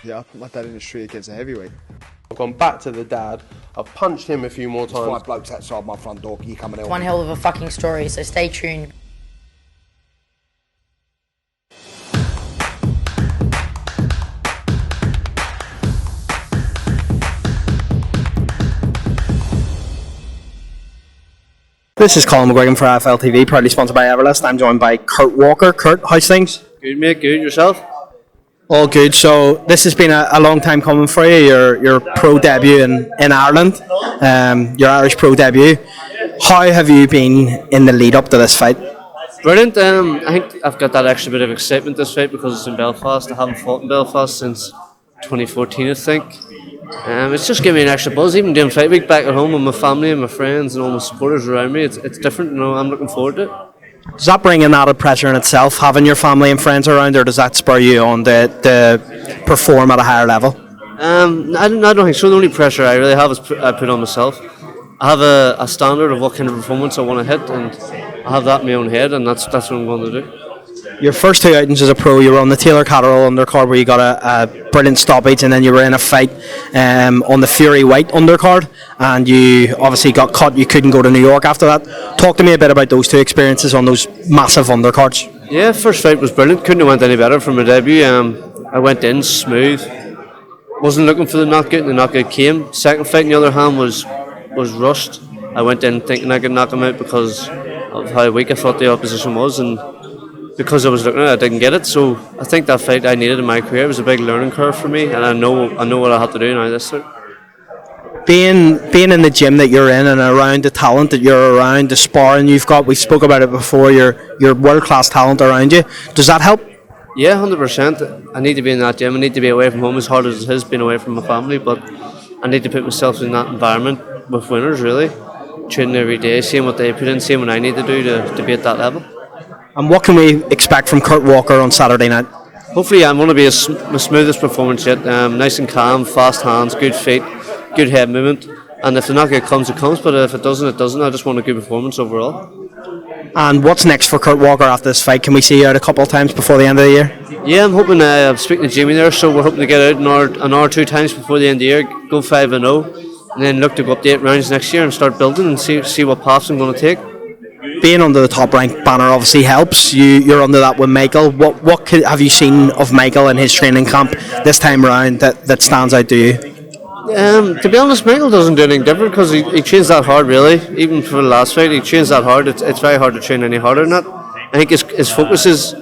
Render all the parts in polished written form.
Yeah, I put my dad in the street against a heavyweight. I've gone back to the dad. I've punched him a few more times. 5 blokes outside my front door. Can you come and help One me? hell of a fucking story, so stay tuned. This is Colin McGuigan for AFL TV, proudly sponsored by Everlast. I'm joined by Kurt Walker. Kurt, how's things? Good, mate. Good. Yourself? All good. So this has been a long time coming for you. Your pro debut in Ireland, your Irish pro debut. How have you been in the lead up to this fight? Brilliant. I think I've got that extra bit of excitement this fight because it's in Belfast. I haven't fought in Belfast since 2014, I think. It's just giving me an extra buzz. Even doing fight week back at home with my family and my friends and all my supporters around me, it's different. You know, I'm looking forward to it. Does that bring an added pressure in itself, having your family and friends around, or does that spur you on to perform at a higher level? I don't think so. The only pressure I really have is I put on myself. I have a standard of what kind of performance I want to hit, and I have that in my own head, and that's what I'm going to do. Your first two outings as a pro, you were on the Taylor Catterall undercard where you got a brilliant stoppage, and then you were in a fight on the Fury White undercard, and you obviously got cut. You couldn't go to New York after that. Talk to me a bit about those two experiences on those massive undercards. Yeah, first fight was brilliant. Couldn't have went any better for my debut. I went in smooth. Wasn't looking for the knockout, and the knockout came. Second fight, on the other hand, was rushed. I went in thinking I could knock him out because of how weak I thought the opposition was, and because I was looking at it, I didn't get it. So I think that fight I needed in my career. It was a big learning curve for me, and I know what I have to do now this time. Being in the gym that you're in and around the talent that you're around, the sparring you've got, we've spoke about it before, your world-class talent around you, does that help? Yeah, 100%. I need to be in that gym. I need to be away from home as hard as it has been away from my family, but I need to put myself in that environment with winners, really. Training every day, seeing what they put in, seeing what I need to do to be at that level. And what can we expect from Kurt Walker on Saturday night? Hopefully I'm going to be my smoothest performance yet. Nice and calm, fast hands, good feet, good head movement. And if the knockout comes, it comes. But if it doesn't, it doesn't. I just want a good performance overall. And what's next for Kurt Walker after this fight? Can we see you out a couple of times before the end of the year? Yeah, I'm hoping, I'm speaking to Jamie there, so we're hoping to get out an hour 2 times before the end of the year, go 5-0, and then look to go up to 8 rounds next year and start building and see what paths I'm going to take. Being under the top ranked banner obviously helps. You're under that with Michael. What have you seen of Michael in his training camp this time around that stands out to you? To be honest, Michael doesn't do anything different because he trains that hard, really. Even for the last fight, he trains that hard. It's very hard to train any harder than that. I think his focus is,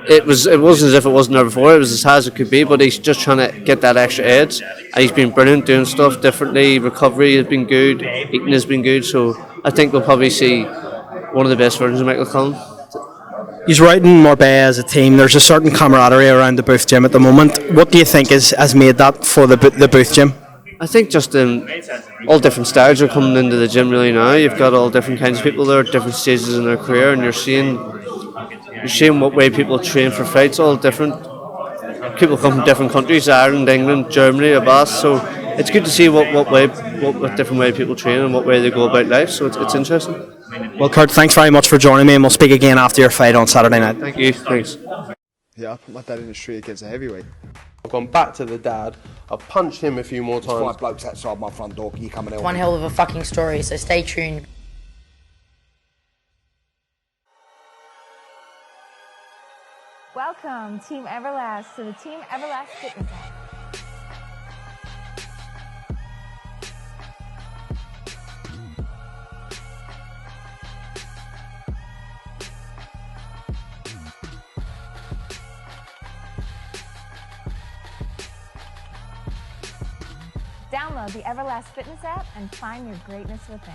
it wasn't as if it wasn't there before. It was as high as it could be, but he's just trying to get that extra edge. And he's been brilliant doing stuff differently. Recovery has been good. Eating has been good. So I think we'll probably see one of the best versions of Michael Cullen. He's right in Marbella as a team. There's a certain camaraderie around the Booth Gym at the moment. What do you think has made that for the Booth Gym? I think just all different styles are coming into the gym really now. You've got all different kinds of people there at different stages in their career, and you're seeing what way people train for fights. All different. People come from different countries: Ireland, England, Germany, Belfast. So it's good to see what different way people train and what way they go about life. So it's interesting. Well, Kurt, thanks very much for joining me, and we'll speak again after your fight on Saturday night. Thank you. Thanks. Yeah, I put my dad in the street against a heavyweight. I've gone back to the dad. I've punched him a few more times. 5 blokes outside my front door. Can you come and help One me? hell of a fucking story, so stay tuned. Welcome, Team Everlast, to the Team Everlast Fitness app. Download the Everlast Fitness app and find your greatness within.